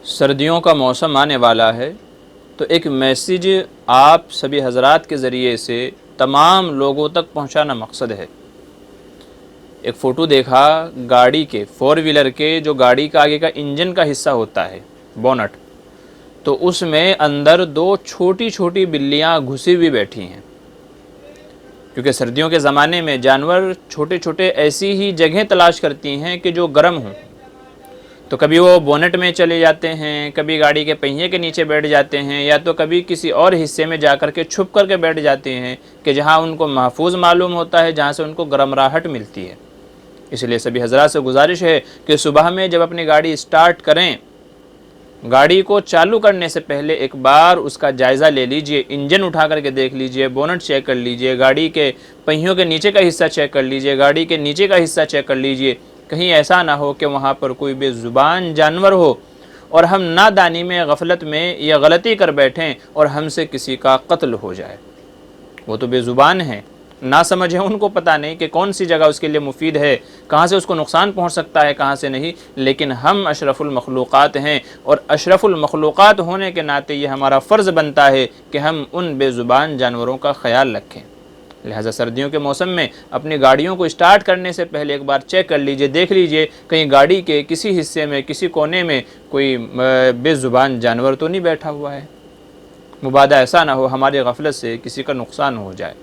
سردیوں کا موسم آنے والا ہے تو ایک میسیج آپ سبھی حضرات کے ذریعے سے تمام لوگوں تک پہنچانا مقصد ہے۔ ایک فوٹو دیکھا گاڑی کے، فور ویلر کے، جو گاڑی کا آگے کا انجن کا حصہ ہوتا ہے، بونٹ، تو اس میں اندر دو چھوٹی چھوٹی بلیاں گھسی ہوئی بیٹھی ہیں، کیونکہ سردیوں کے زمانے میں جانور چھوٹے چھوٹے ایسی ہی جگہیں تلاش کرتی ہیں کہ جو گرم ہوں، تو کبھی وہ بونٹ میں چلے جاتے ہیں، کبھی گاڑی کے پہیے کے نیچے بیٹھ جاتے ہیں، یا تو کبھی کسی اور حصے میں جا کر کے چھپ کر کے بیٹھ جاتے ہیں کہ جہاں ان کو محفوظ معلوم ہوتا ہے، جہاں سے ان کو گرم راحت ملتی ہے۔ اس لیے سبھی حضرات سے گزارش ہے کہ صبح میں جب اپنی گاڑی اسٹارٹ کریں، گاڑی کو چالو کرنے سے پہلے ایک بار اس کا جائزہ لے لیجئے، انجن اٹھا کر کے دیکھ لیجئے، بونٹ چیک کر لیجئے، گاڑی کے پہیوں کے نیچے کا حصہ چیک کر لیجئے، گاڑی کے نیچے کا حصہ چیک کر لیجئے، کہیں ایسا نہ ہو کہ وہاں پر کوئی بے زبان جانور ہو اور ہم نادانی میں، غفلت میں یا غلطی کر بیٹھیں اور ہم سے کسی کا قتل ہو جائے۔ وہ تو بے زبان ہیں، نہ سمجھ ہے، ان کو پتہ نہیں کہ کون سی جگہ اس کے لیے مفید ہے، کہاں سے اس کو نقصان پہنچ سکتا ہے، کہاں سے نہیں، لیکن ہم اشرف المخلوقات ہیں، اور اشرف المخلوقات ہونے کے ناطے یہ ہمارا فرض بنتا ہے کہ ہم ان بے زبان جانوروں کا خیال رکھیں۔ لہٰذا سردیوں کے موسم میں اپنی گاڑیوں کو اسٹارٹ کرنے سے پہلے ایک بار چیک کر لیجئے، دیکھ لیجئے کہیں گاڑی کے کسی حصے میں، کسی کونے میں کوئی بے زبان جانور تو نہیں بیٹھا ہوا ہے، مبادا ایسا نہ ہو ہماری غفلت سے کسی کا نقصان ہو جائے۔